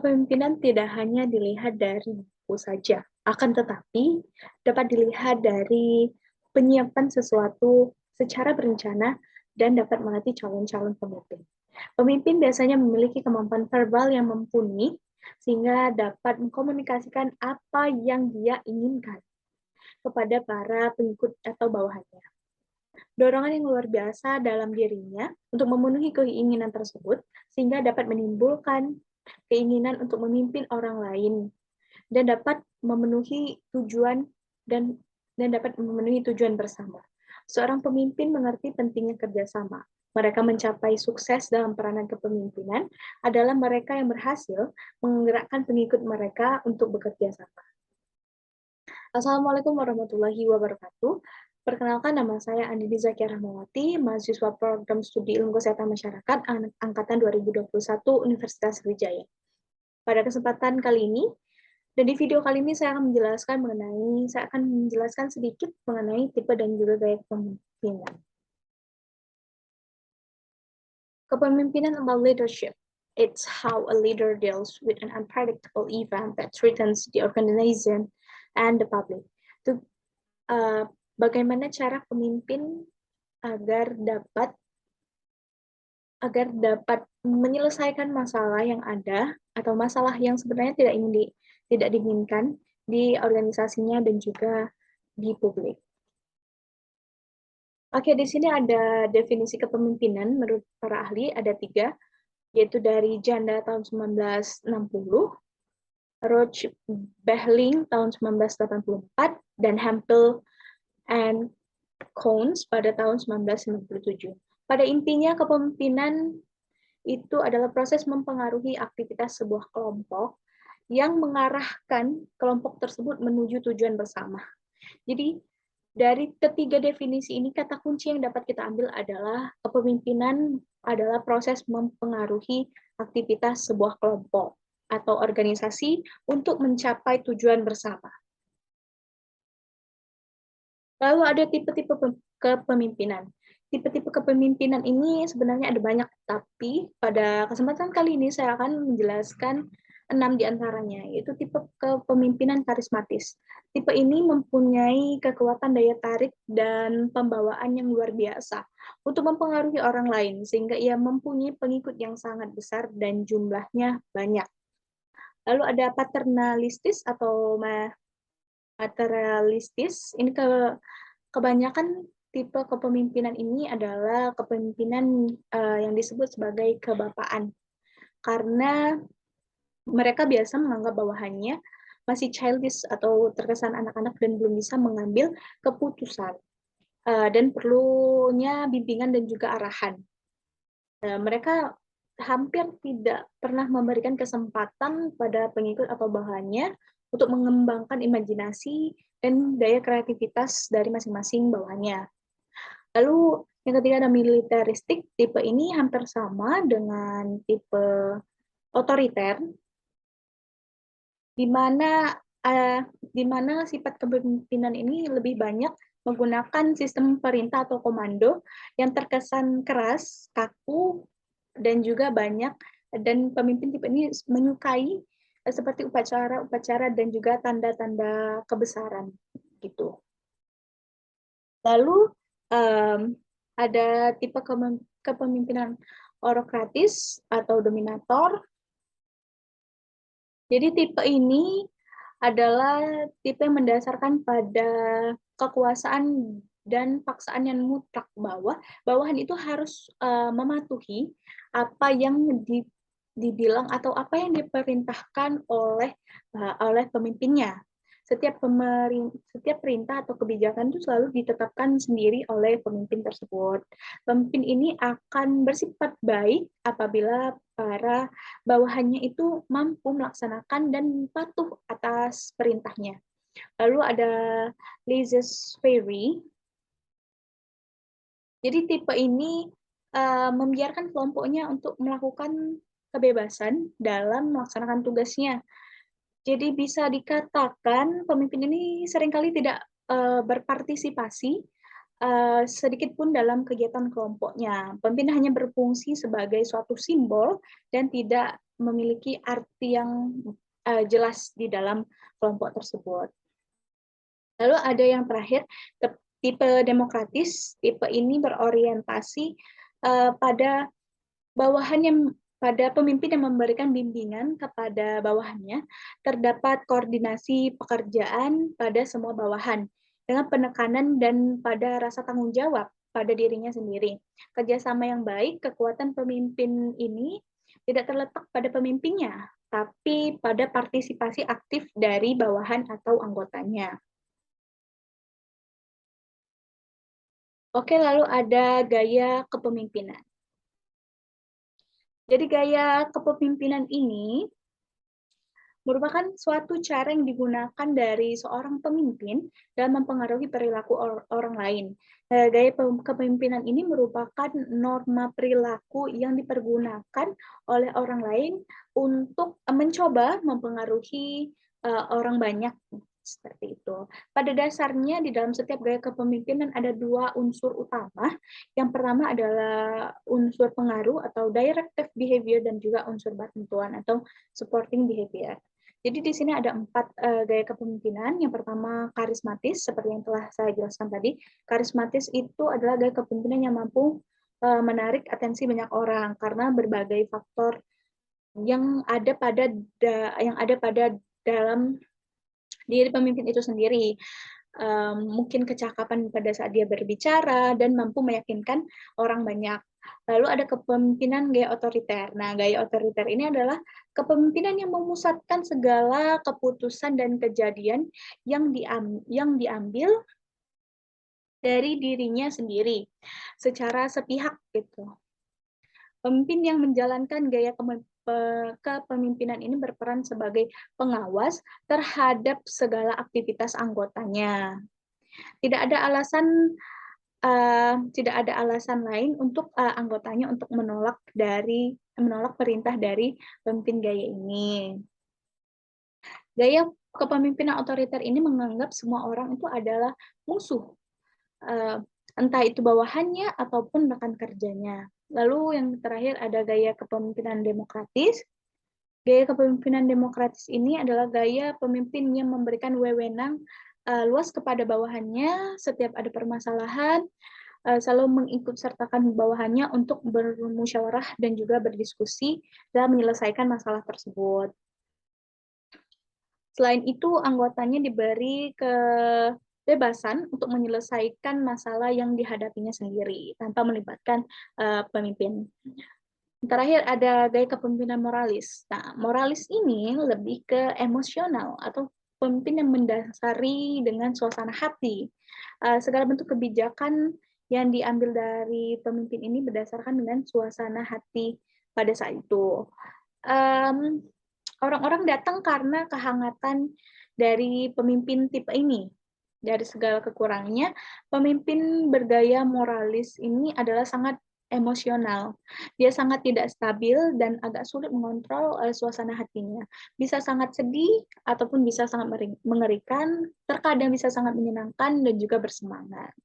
Kepemimpinan tidak hanya dilihat dari buku saja, akan tetapi dapat dilihat dari penyiapan sesuatu secara berencana dan dapat melatih calon-calon pemimpin. Pemimpin biasanya memiliki kemampuan verbal yang mumpuni sehingga dapat mengkomunikasikan apa yang dia inginkan kepada para pengikut atau bawahannya. Dorongan yang luar biasa dalam dirinya untuk memenuhi keinginan tersebut sehingga dapat menimbulkan keinginan untuk memimpin orang lain dan dapat memenuhi tujuan dan dapat memenuhi tujuan bersama. Seorang pemimpin mengerti pentingnya kerjasama. Mereka mencapai sukses dalam peranan kepemimpinan adalah mereka yang berhasil menggerakkan pengikut mereka untuk bekerja sama. Assalamualaikum warahmatullahi wabarakatuh. Perkenalkan, nama saya Andini Zakia Rahmawati, mahasiswa program studi ilmu kesehatan masyarakat angkatan 2021 Universitas Sriwijaya. Pada kesempatan kali ini, dan di video kali ini saya akan menjelaskan sedikit mengenai tipe dan juga gaya kepemimpinan. Kepemimpinan about leadership. It's how a leader deals with an unpredictable event that threatens the organization and the public. Bagaimana cara pemimpin agar dapat menyelesaikan masalah yang ada atau masalah yang sebenarnya tidak diinginkan di organisasinya dan juga di publik. Oke, di sini ada definisi kepemimpinan menurut para ahli, ada 3, yaitu dari Janda tahun 1960, Roach Behling tahun 1984, dan Hempel and Cones pada tahun 1997. Pada intinya, kepemimpinan itu adalah proses mempengaruhi aktivitas sebuah kelompok yang mengarahkan kelompok tersebut menuju tujuan bersama. Jadi, dari ketiga definisi ini, kata kunci yang dapat kita ambil adalah kepemimpinan adalah proses mempengaruhi aktivitas sebuah kelompok atau organisasi untuk mencapai tujuan bersama. Lalu ada tipe-tipe kepemimpinan. Tipe-tipe kepemimpinan ini sebenarnya ada banyak, tapi pada kesempatan kali ini saya akan menjelaskan 6 di antaranya, yaitu tipe kepemimpinan karismatis. Tipe ini mempunyai kekuatan daya tarik dan pembawaan yang luar biasa untuk mempengaruhi orang lain, sehingga ia mempunyai pengikut yang sangat besar dan jumlahnya banyak. Lalu ada paternalistis atau materialistis. Ini kebanyakan tipe kepemimpinan ini adalah kepemimpinan yang disebut sebagai kebapaan. Karena mereka biasa menganggap bawahannya masih childish atau terkesan anak-anak dan belum bisa mengambil keputusan dan perlunya bimbingan dan juga arahan. Mereka hampir tidak pernah memberikan kesempatan pada pengikut atau bawahannya untuk mengembangkan imajinasi dan daya kreativitas dari masing-masing bawahannya. Lalu yang ketiga ada militeristik. Tipe ini hampir sama dengan tipe otoriter, di mana sifat kepemimpinan ini lebih banyak menggunakan sistem perintah atau komando yang terkesan keras, kaku, dan juga banyak, dan pemimpin tipe ini menyukai seperti upacara dan juga tanda-tanda kebesaran gitu. Lalu ada tipe kepemimpinan orokratis atau dominator. Jadi tipe ini adalah tipe yang mendasarkan pada kekuasaan dan paksaan yang mutlak, bawahan itu harus mematuhi apa yang dibilang atau apa yang diperintahkan oleh pemimpinnya. Setiap perintah atau kebijakan itu selalu ditetapkan sendiri oleh pemimpin tersebut. Pemimpin ini akan bersifat baik apabila para bawahannya itu mampu melaksanakan dan patuh atas perintahnya. Lalu ada laissez-faire. Jadi tipe ini membiarkan kelompoknya untuk melakukan kebebasan dalam melaksanakan tugasnya. Jadi bisa dikatakan pemimpin ini seringkali tidak berpartisipasi sedikit pun dalam kegiatan kelompoknya. Pemimpin hanya berfungsi sebagai suatu simbol dan tidak memiliki arti yang jelas di dalam kelompok tersebut. Lalu ada yang terakhir, tipe demokratis. Tipe ini berorientasi pada bawahan yang pada pemimpin yang memberikan bimbingan kepada bawahannya. Terdapat koordinasi pekerjaan pada semua bawahan dengan penekanan dan pada rasa tanggung jawab pada dirinya sendiri. Kerjasama yang baik, kekuatan pemimpin ini tidak terletak pada pemimpinnya, tapi pada partisipasi aktif dari bawahan atau anggotanya. Oke, lalu ada gaya kepemimpinan. Jadi gaya kepemimpinan ini merupakan suatu cara yang digunakan dari seorang pemimpin dalam mempengaruhi perilaku orang lain. Gaya kepemimpinan ini merupakan norma perilaku yang dipergunakan oleh orang lain untuk mencoba mempengaruhi orang banyak, seperti itu. Pada dasarnya di dalam setiap gaya kepemimpinan ada dua unsur utama. Yang pertama adalah unsur pengaruh atau directive behavior dan juga unsur bantuan atau supporting behavior. Jadi di sini ada 4 gaya kepemimpinan. Yang pertama karismatis, seperti yang telah saya jelaskan tadi. Karismatis itu adalah gaya kepemimpinan yang mampu menarik atensi banyak orang karena berbagai faktor yang ada pada dalam diri pemimpin itu sendiri. Mungkin kecakapan pada saat dia berbicara dan mampu meyakinkan orang banyak. Lalu ada kepemimpinan gaya otoriter. Nah, gaya otoriter ini adalah kepemimpinan yang memusatkan segala keputusan dan kejadian yang diambil dari dirinya sendiri secara sepihak gitu. Pemimpin yang menjalankan gaya kepemimpinan ini berperan sebagai pengawas terhadap segala aktivitas anggotanya. Tidak ada alasan lain untuk anggotanya untuk menolak perintah dari pemimpin gaya ini. Gaya kepemimpinan otoriter ini menganggap semua orang itu adalah musuh, entah itu bawahannya ataupun rekan kerjanya. Lalu yang terakhir ada gaya kepemimpinan demokratis. Gaya kepemimpinan demokratis ini adalah gaya pemimpin yang memberikan wewenang luas kepada bawahannya setiap ada permasalahan, selalu mengikutsertakan bawahannya untuk bermusyawarah dan juga berdiskusi dalam menyelesaikan masalah tersebut. Selain itu, anggotanya diberi kebebasan untuk menyelesaikan masalah yang dihadapinya sendiri tanpa melibatkan pemimpin. Terakhir ada gaya kepemimpinan moralis. Nah, moralis ini lebih ke emosional atau pemimpin yang mendasari dengan suasana hati. Segala bentuk kebijakan yang diambil dari pemimpin ini berdasarkan dengan suasana hati pada saat itu. Orang-orang datang karena kehangatan dari pemimpin tipe ini. Dari segala kekurangannya, pemimpin bergaya moralis ini adalah sangat emosional. Dia sangat tidak stabil dan agak sulit mengontrol suasana hatinya. Bisa sangat sedih ataupun bisa sangat mengerikan, terkadang bisa sangat menyenangkan dan juga bersemangat.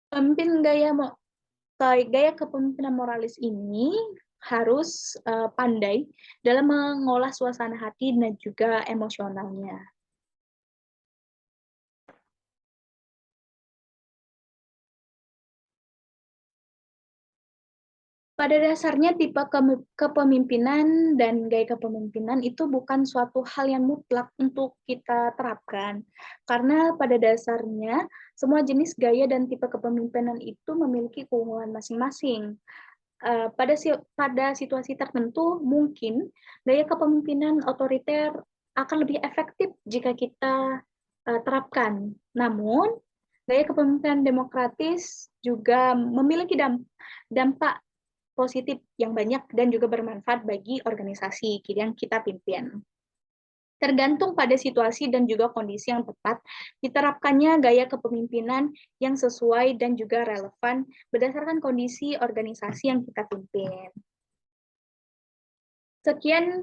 Pemimpin gaya kepemimpinan moralis ini harus pandai dalam mengolah suasana hati dan juga emosionalnya. Pada dasarnya tipe kepemimpinan dan gaya kepemimpinan itu bukan suatu hal yang mutlak untuk kita terapkan. Karena pada dasarnya semua jenis gaya dan tipe kepemimpinan itu memiliki keunggulan masing-masing. Pada situasi tertentu mungkin gaya kepemimpinan otoriter akan lebih efektif jika kita terapkan. Namun gaya kepemimpinan demokratis juga memiliki dampak positif yang banyak dan juga bermanfaat bagi organisasi yang kita pimpin. Tergantung pada situasi dan juga kondisi yang tepat, diterapkannya gaya kepemimpinan yang sesuai dan juga relevan berdasarkan kondisi organisasi yang kita pimpin. Sekian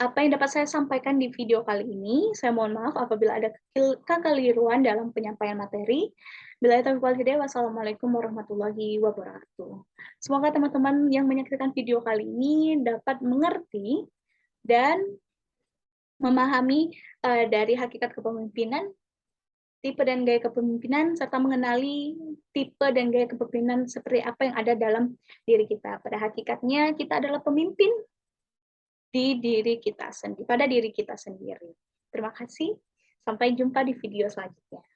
apa yang dapat saya sampaikan di video kali ini. Saya mohon maaf apabila ada kekeliruan dalam penyampaian materi. Bila taufiq wal hidayah, wassalamualaikum warahmatullahi wabarakatuh. Semoga teman-teman yang menyaksikan video kali ini dapat mengerti dan memahami dari hakikat kepemimpinan, tipe dan gaya kepemimpinan, serta mengenali tipe dan gaya kepemimpinan seperti apa yang ada dalam diri kita. Pada hakikatnya, kita adalah pemimpin pada diri kita sendiri. Terima kasih. Sampai jumpa di video selanjutnya.